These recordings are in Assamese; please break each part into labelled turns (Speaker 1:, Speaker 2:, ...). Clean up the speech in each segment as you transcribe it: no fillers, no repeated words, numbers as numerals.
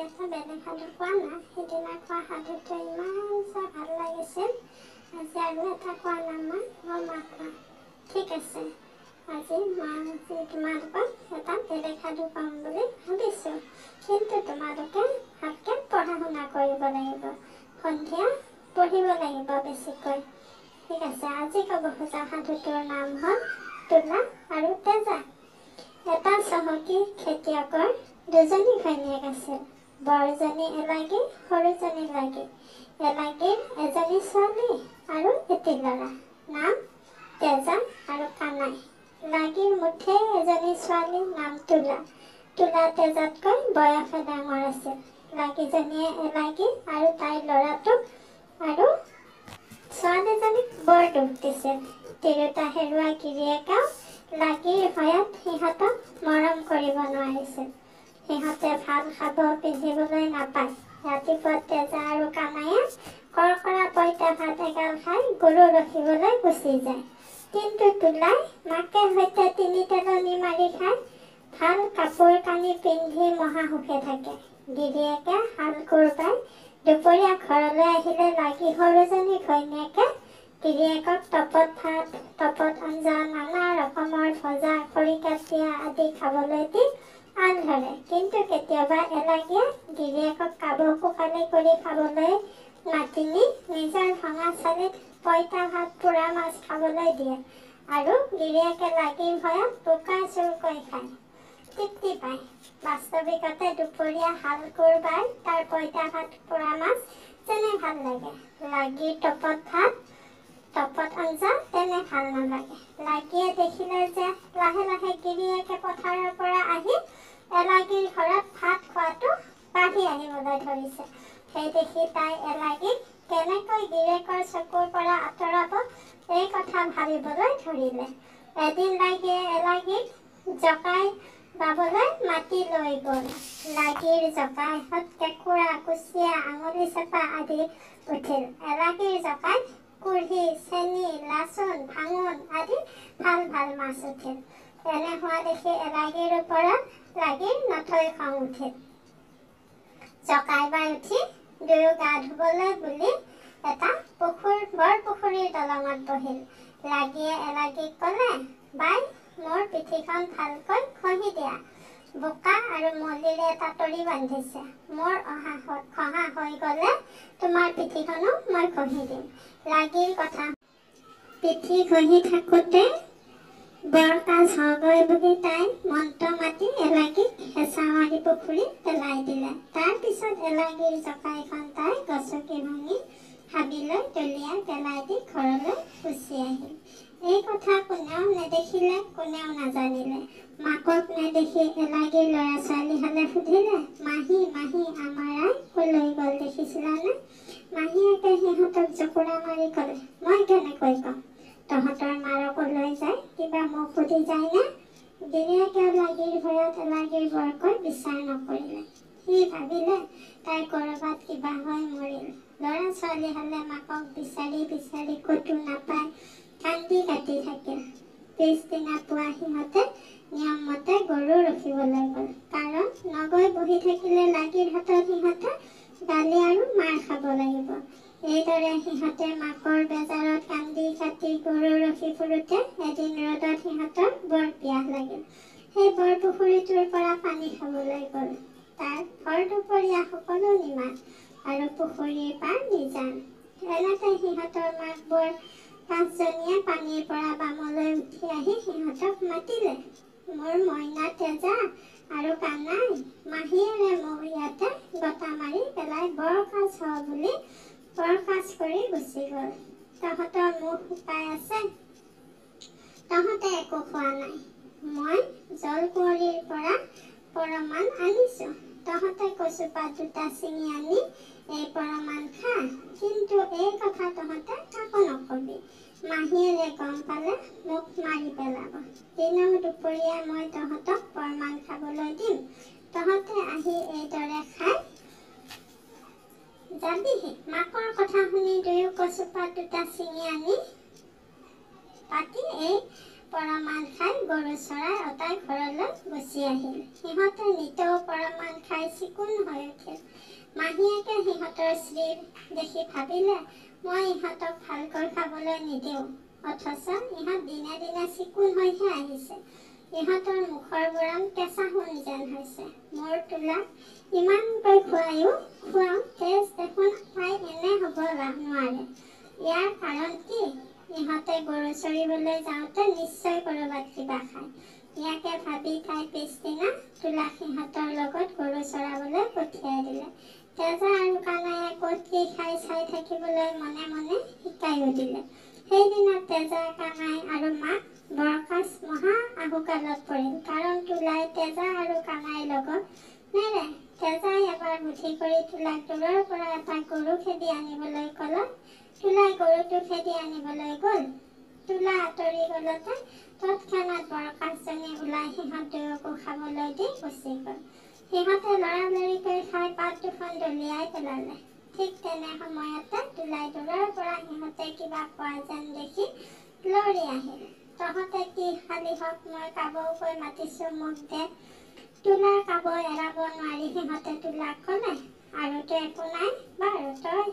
Speaker 1: এটা বেলেগ সাধু কোৱা নাই। সেইদিনা কোৱা সাধুটো ইমান চাই ভাল লাগিছিল। আজি আৰু এটা কোৱা নাই মই মা কোৱা। ঠিক আছে, আজি তোমালোকক এটা বেলেগ সাধু ক'ম বুলি ভাবিছোঁ। কিন্তু তোমালোকে ভালকৈ পঢ়া শুনা কৰিব লাগিব। সন্ধিয়া পঢ়িব লাগিব বেছিকৈ। ঠিক আছে, আজি ক'ব খোজা সাধুটোৰ নাম হ'ল তোলা আৰু তেজা। এটা চহকী খেতিয়কৰ দুজনী ঘৈণীয়েক আছিল। বৰজনী এলাগী, সৰুজনী লাগী। এলাগীৰ এজনী ছোৱালী আৰু এটি ল'ৰা, নাম তেজা আৰু কানাই। লাগীৰ মুঠেই এজনী ছোৱালী, নাম তোলা। তোলা তেজাতকৈ বয়সে ডাঙৰ আছিল। লাগীজনীয়ে এলাগী আৰু তাইৰ ল'ৰাটোক আৰু ছোৱালীজনীক বৰ দুখ দিছিল। তিৰোতা হেৰুৱা গিৰিয়েকেও লাগীৰ ভয়ত সিহঁতক মৰম কৰিব নোৱাৰিছিল। সিহঁতে ভাল খাব পিন্ধিবলৈ নাপায়। ৰাতিপুৱা তেজা আৰু কানায়ে কৰকৰা পইতা ভাত এগাল খাই গৰু ৰখিবলৈ গুচি যায়। কিন্তু তোলাই মাকে সৈতে তিনি তেলনি মাৰি খাই ভাল কাপোৰ কানি পিন্ধি মহাসুখে থাকে। গিৰিয়েকে হাল কোৰ বাই দুপৰীয়া ঘৰলৈ আহিলে লাগি সৰুজনী ঘৈণীয়েকে গিৰিয়েকক তপত ভাত, তপত আঞ্জা, নানা ৰকমৰ ভজা, খৰিকাটীয়া আদি খাবলৈ দি আন ধৰে। কিন্তু কেতিয়াবা এলাগীয়ে গিৰিয়েকক কাবৌ কোকালি কৰি খাবলৈ মাতি নি নিজৰ ভঙা চালিত পইতা ভাত, পোৰা মাছ খাবলৈ দিয়ে আৰু গিৰিয়েকে লাগীৰ ভয়ত বোকা চুৰকৈ খায়, তৃপ্তি পায়। বাস্তৱিকতে দুপৰীয়া হাল কোৰ বাই তাৰ পইতা ভাত, পোৰা মাছ যেনে ভাল লাগে, লাগীৰ তপত ভাত, তপত আঞ্জা তেনে ভাল নালাগে। লাগীয়ে দেখিলে যে লাহে লাহে গিৰিয়েকে পথাৰৰ পৰা আহি এলাগীৰ ঘৰত ভাত খোৱাটো বাঢ়ি আহিবলৈ ধৰিছে। সেই দেখি তাই এলাগীক কেনেকৈ গিৰিয়েকৰ চকুৰ পৰা আঁতৰাব এই কথা ভাবিবলৈ ধৰিলে। এদিন লাগীয়ে এলাগীক জকাই বাবলৈ মাতি লৈ গ'ল। লাগীৰ জকাইহঁত কেঁকুৰা, কুচিয়া, আঙুলি চেপা আদি উঠিল। এলাগীৰ জকাইত কুঢ়ি, চেনি, লাচুন, ভাঙোন আদি ভাল ভাল মাছ উঠিল। এনে হোৱা দেখি এলাগীৰ ওপৰত লাগীৰ নথৈ খং উঠিল। জকাই বাই উঠি দুয়ো গা ধুবলৈ বুলি এটা বৰ পুখুৰীৰ দলঙত বহিল। লাগীয়ে এলাগীক ক'লে, বাই মোৰ পিঠিখন ভালকৈ ঘঁহি দিয়া। বোকা আৰু মলিৰে তাতৰি বান্ধিছে। মোৰ ঘঁহা হৈ গ'লে তোমাৰ পিঠিখনো মই ঘঁহি দিম। লাগীৰ কথা পিঠি ঘঁহি থাকোঁতে বৰ কাজ হবই বুলি তাই মন্ত্ৰ মাতি এলাগীক হেঁচা মাৰি পুখুৰীত পেলাই দিলে। তাৰ পিছত এলাগীৰ জকাইখন তাই গছকি ভাঙি হাবিলৈ দলিয়াই পেলাই দি ঘৰলৈ গুচি আহিল। এই কথা কোনেও নেদেখিলে, কোনেও নাজানিলে। মাকক নেদেখি এলাগীৰ ল'ৰা ছোৱালীহালে সুধিলে, মাহী মাহী আমাৰ আই কলৈ গ'ল দেখিছিলানে? মাহীয়েকে সিহঁতক জোকোৰা মাৰি ক'লে, মই কেনেকৈ ক'ম? তহঁতৰ মাৰক লৈ যায়, কিবা মোক সুধি যায়নে? গিৰিয়েকেও লাগীৰ ভয়ত এলাগীৰ বৰকৈ বিচাৰ নকৰিলে। সি ভাবিলে তাই ক'ৰবাত কিবা হৈ মৰিল। ল'ৰা ছোৱালীহালে মাকক বিচাৰি বিচাৰি ক'তো নাপায় কান্দি কাটি থাকিল। পিছদিনা পুৱা সিহঁতে নিয়ম মতে গৰু ৰখিবলৈ গ'ল। কাৰণ নগৈ বহি থাকিলে লাগীৰ হাতত সিহঁতে গালি আৰু মাৰ খাব লাগিব। এইদৰে সিহঁতে মাকৰ বেজাৰত কান্দি কাটি গৰু ৰখি ফুৰোতে এদিন ৰ'দত সিহঁতৰ বৰ পিয়াহ লাগিল। সেই বৰ পুখুৰীটোৰ পৰা পানী খাবলৈ গ'ল। তাৰ ভৰ দুপৰীয়া সকলো নিমাত আৰু পুখুৰীৰ পাৰ নিজান। এনেতে সিহঁতৰ মাকবোৰ পাঁচজনীয়ে পানীৰ পৰা বামলৈ উঠি আহি সিহঁতক মাতিলে, মোৰ মইনা তেজা আৰু কানাই, মাহীয়েৰে মোক ইয়াতে গতা মাৰি পেলাই বৰ কাজ হ বুলি বৰ কাজ কৰি গুচি গ'ল। তহঁতৰ মুখ শুকাই আছে, তহঁতে একো খোৱা নাই। মই জলকুঁৱৰীৰ পৰা পৰমান আনিছোঁ। তহঁতে কচুপাত দুটা ছিঙি আনি এই পৰমান খা। কিন্তু এই কথা তহঁতে কাকো নকবি। মাহীয়েৰে গম পালে মোক মাৰি পেলাব। দিনৰ দুপৰীয়া মই তহঁতক পৰমান খাবলৈ দিম। তহঁতে আহি এইদৰে খাই যাবিহি। মাকৰ কথা শুনি দুয়ো কচুপাত দুটা ছিঙি আনি পাতি এই পৰমান খাই গৰু চৰাই অতাই ঘৰলৈ গুচি আহিল। সিহঁতে নিতৌ পৰমান খাই চিকুণ হৈ উঠিল। মাহীয়েকে সিহঁতৰ শ্ৰীৰ দেখি ভাবিলে, মই ইহঁতক ভালকৈ খাবলৈ নিদিওঁ, অথচ ইহঁত দিনে দিনে চিকুণ হৈহে আহিছে। ইহঁতৰ মুখৰ বৰণ কেঁচা সোণ যেন হৈছে। মোৰ তোলাক ইমানকৈ খুৱাওঁ তেজ দেখোন তাই এনে হ'ব নোৱাৰে। ইয়াৰ কাৰণ কি? ইহঁতে গৰু চৰিবলৈ যাওঁতে নিশ্চয় ক'ৰবাত কিবা খায়। ইয়াকে ভাবি তাই পিছদিনা তোলাক সিহঁতৰ লগত গৰু চৰাবলৈ পঠিয়াই দিলে। তেজা আৰু কানাইয়ে ক'ত কি খাই চাই থাকিবলৈ মনে মনে শিকাইও দিলে। সেইদিনা তেজা, কানাই আৰু মাক বৰকাচ মহা আহুকালত পৰিল। কাৰণ তোলাই তেজা আৰু কানাইৰ লগত নেৰে। তেজাই এবাৰ বুদ্ধি কৰি তোলাক দূৰৰ পৰা এটা গৰু খেদি আনিবলৈ ক'লত তোলাই গৰুটো খেদি আনিবলৈ গ'ল। তোলা আঁতৰি গ'লতে তৎক্ষণাৎ বৰকাচজনী ওলাই সিহঁত দুয়োকো খাবলৈ দি গুচি গ'ল। সিহঁতে লৰালৰিকৈ খাই পাত দুখন দলিয়াই পেলালে। ঠিক তেনে সময়তে তোলাই দূৰৰ পৰা সিহঁতে কিবা খোৱা যেন দেখি লৰি আহিল। তহঁতে কি খালি হওক, মই কাবৌকৈ মাতিছোঁ, মোক দে। তোলাৰ কাবৌ এৰাব নোৱাৰি সিহঁতে তোলাক ক'লে, আৰুতো একো নাই, বাৰু তই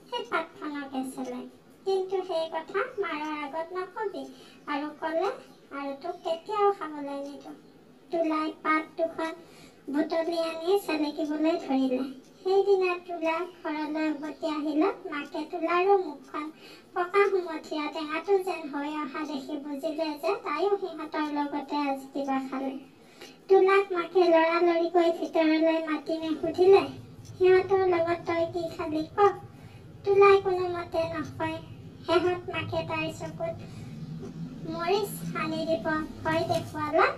Speaker 1: সেই পাতখনকে চেলাই, কিন্তু সেই কথা মাৰৰ আগত নকবি, আৰু ক'লে আৰু তোক কেতিয়াও খাবলৈ নিদিওঁ। তোলাই পাত দুখন বুটলি আনি চেলেকিবলৈ ধৰিলে। সেইদিনা তোলা ঘৰলৈ উভতি আহিলত মাকে তোলাৰো মুখখন পকা সুমথিয়া টেঙাটো যেন হৈ অহা দেখি বুজিলে যে তাইও সিহঁতৰ লগতে আজি কিবা খালে। তোলাক মাকে লৰালৰিকৈ ভিতৰলৈ মাতি সুধিলে, সিহঁতৰ লগত তই কি খালি ক? তোলাই কোনোমতে নকয়। শেহত মাকে তাইৰ চকুত মৰিচ সানি দিব ভয় দেখুৱালত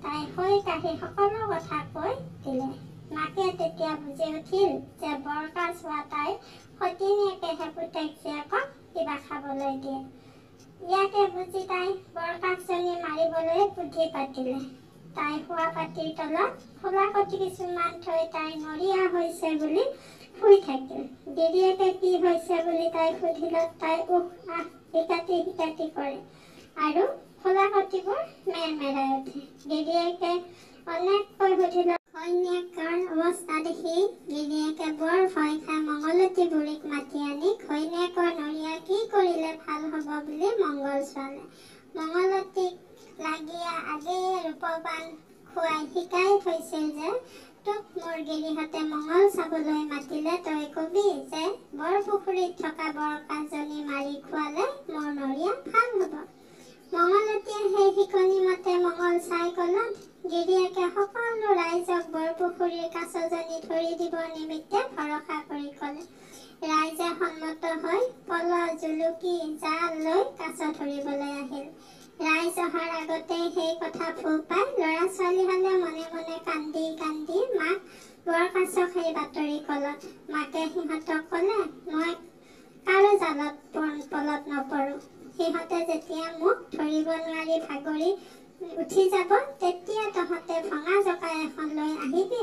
Speaker 1: তাই হৈ কাঢ়ি সকলো কথা কৈ দিলে। মাকে তেতিয়া বুজি উঠিল যে বৰকাচ হোৱা তাইৰ সতিনীয়েকেহে পুতেক জীয়েকক কিবা খাবলৈ দিয়ে। ইয়াকে বুজি তাই বৰকাচজনী মাৰিবলৈ বুদ্ধি পাতিলে। তাই শোৱা পাটিৰ তলত খোলাকটি কিছুমান থৈ তাই নৰিয়া হৈছে বুলি শুই থাকিল। গিৰিয়েকে কি হৈছে বুলি তাই সুধিলত তাই উহ আহ হিকাটি কৰে আৰু খোলাকটিবোৰ মেৰমেৰাই উঠে। গিৰিয়েকে অনেককৈ সুধিলত ঘৈণীয়েকৰ অৱস্থা দেখি গিৰিয়েকে বৰ ভয় খাই মংগলতী বুঢ়ীক মাতি আনি ঘৈণীয়েকৰ নৰিয়া কি কৰিলে ভাল হ'ব বুলি মংগল চোৱালে। মংগলতীক লাগিয়া আগেয়ে ৰূপবান খুৱাই শিকাই থৈছিল যে তোক মোৰ গিৰিহঁতে মংগল চাবলৈ মাতিলে তই কবি যে বৰপুখুৰীত থকা বৰকাচজনী মাৰি খুৱালে মোৰ নৰিয়া ভাল হ'ব। মংগলতীয়ে সেই শিকনি মতে মংগল চাই ক'লত গিৰিয়েকে সকলো ৰাইজক বৰপুখুৰীৰ কাছজনী ধৰি দিব নিমিত্তে ভৰসা কৰি ক'লে। ৰাইজে সন্মত হৈ পল, জুলুকি, জাল লৈ কাছ ধৰিবলৈ আহিল। ৰাইজ অহাৰ আগতে সেই কথা পাই ল'ৰা ছোৱালীহালে মনে মনে কান্দি কান্দি মাক বৰকাচক সেই বাতৰি ক'লত মাকে সিহঁতক ক'লে, মই কাৰো জালত পলত নপৰোঁ। সিহঁতে যেতিয়া মোক ধৰিব নোৱাৰি ভাগৰি উঠি যাব তেতিয়া তহঁতে ভঙা জকা এখন লৈ আহিবি,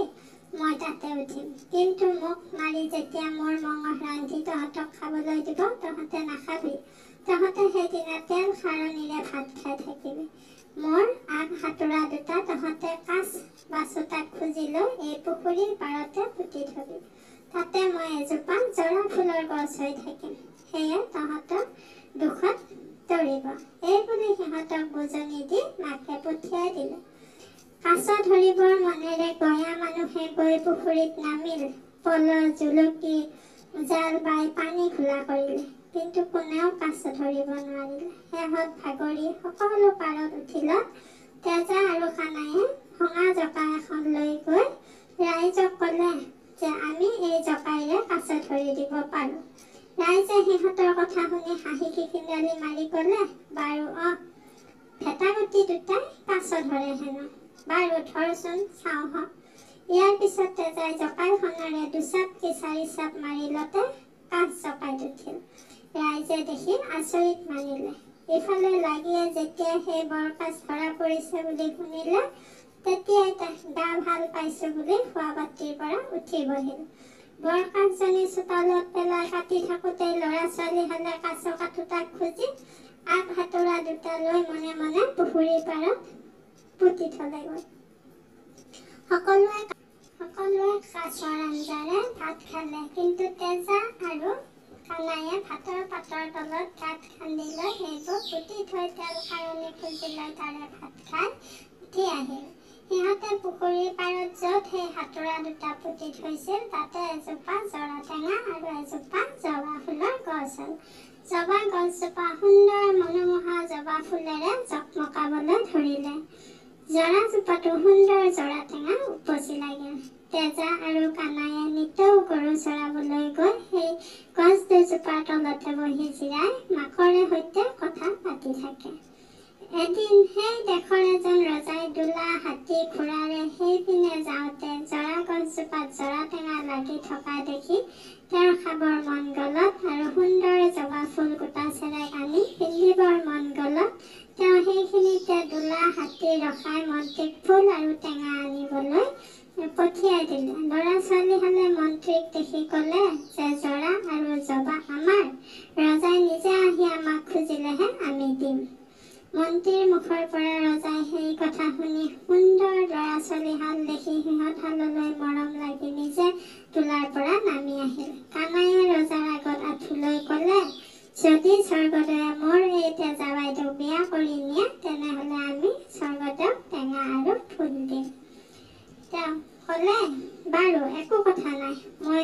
Speaker 1: মই তাতে উঠিম। কিন্তু মোক মাৰি যেতিয়া মোৰ মঙহ ৰান্ধি তহঁতক খাবলৈ দিব তহঁতে নাখাবি। তহঁতে সেইদিনা তেল খাৰণিৰে ভাত খাই থাকিবি। মোৰ আগ হাতোৰা দুটা তহঁতে কাছ বাচোতাক খুজি লৈ এই পুখুৰীৰ পাৰতে পুতি থবি। তাতে মই এজোপা জৰা ফুলৰ গছ হৈ থাকিম। সেয়ে তহঁতক দুখত তৰিব। এই বুলি সিহঁতক বুজনি দি মাকে পঠিয়াই দিলে। কাছ ধৰিবৰ মনেৰে গঞা মানুহে গৈ পুখুৰীত নামিল। পল, জুলুকি, জাল বাই পানী ঘোলা কৰিলে, কিন্তু কোনেও কাছ ধৰিব নোৱাৰিলে। শেহত ভাগৰি সকলো পাৰত উঠিলত তেজা আৰু কানাইয়ে ভঙা জকা এখন লৈ গৈ ৰাইজক ক'লে যে আমি এই জকাইৰে কাছ ধৰি দিব পাৰোঁ। ৰাইজে সিহঁতৰ কথা শুনি হাঁহি খিকিন্দালি মাৰি ক'লে, বাৰু ভেটাগুটি দুটাই কাছ ধৰে হেনো, বাৰু ধৰচোন চাওঁ হওক। ইয়াৰ পিছত তেজাই জকাইখনেৰে দুচাপ কি চাৰিচাপ মাৰিলতে কাছ জকাইত উঠিল। ৰাইজে দেখি আচৰিত মানিলে। ইফালে লাগিয়ে যেতিয়া সেই বৰকাচ ধৰা পৰিছে বুলি শুনিলে তেতিয়াই গা ভাল পাইছো বুলি শোৱা পাটিৰ পৰা উঠি বহিল। বৰকাচজনী চোতালত পেলাই কাটি থাকোঁতে ল'ৰা ছোৱালীহালে কাছ কাটোতাক খুজি আগ হাতোৰা দুটা লৈ মনে মনে পুখুৰীৰ পাৰত পুতি থলেগৈ। সকলোৱে কাছৰ আঞ্জাৰে ভাত খালে, কিন্তু তেজা আৰু কানাইয়ে ভাতৰ পাতৰ তলত গাঁত খান্দি লৈ সেইবোৰ পুতি থৈ তেল খাৰণি খুজি লৈ তাৰে ভাত খাই উঠি আহিল। সিহঁতে পুখুৰীৰ পাৰত য'ত সেই হাতোৰা দুটা পুতি থৈছিল তাতে এজোপা জৰা টেঙা আৰু এজোপা জবা ফুলৰ গছ হ'ল। জবা গছজোপা সুন্দৰ মনোমোহা জবা ফুলেৰে জকমকাবলৈ ধৰিলে। জৰাজোপাতো সুন্দৰ জৰা টেঙা উপচি লাগিল। তেজা আৰু কানাইয়ে নিতৌ গৰু চৰাবলৈ গৈ সেই গছ দুজোপাৰ তলতে বহি জিৰাই মাকৰে সৈতে কথা পাতি থাকে। এদিন সেই দেশৰ এজন ৰজাই দোলা হাতী ঘোঁৰাৰে সেইপিনে যাওঁতে জৰা গছজোপাত জৰা টেঙা লাগি থকা দেখি তেওঁৰ খাবৰ মন গলত আৰু সুন্দৰ জবা ফুল গোটাচেৰেক আনি পিন্ধিবৰ মন গলত তেওঁ সেইখিনিতে দোলা হাতী ৰখাই মন্ত্ৰীক ফুল আৰু টেঙা আনিবলৈ পঠিয়াই দিলে। ল'ৰা ছোৱালীহালে মন্ত্ৰীক দেখি ক'লে যে জৰা আৰু জবা আমাৰ, ৰজাই নিজে আহি আমাক খুজিলেহে আমি দিম। মন্ত্ৰীৰ মুখৰ পৰা ৰজাই সেই কথা শুনি সুন্দৰ ল'ৰা ছোৱালীহাল দেখি সিহঁতহাললৈ মৰম লাগি নিজে তোলাৰ পৰা নামি আহিল। কানাইয়ে ৰজাৰ আগত আঁঠু লৈ ক'লে, যদি স্বৰ্গদেৱে মোৰ এই তেজা বাইদেউক বিয়া কৰি নিয়ে তেনেহ'লে আমি স্বৰ্গদেউক টেঙা আৰু ফুল দিম। তেওঁ ক'লে, বাৰু একো কথা নাই, মই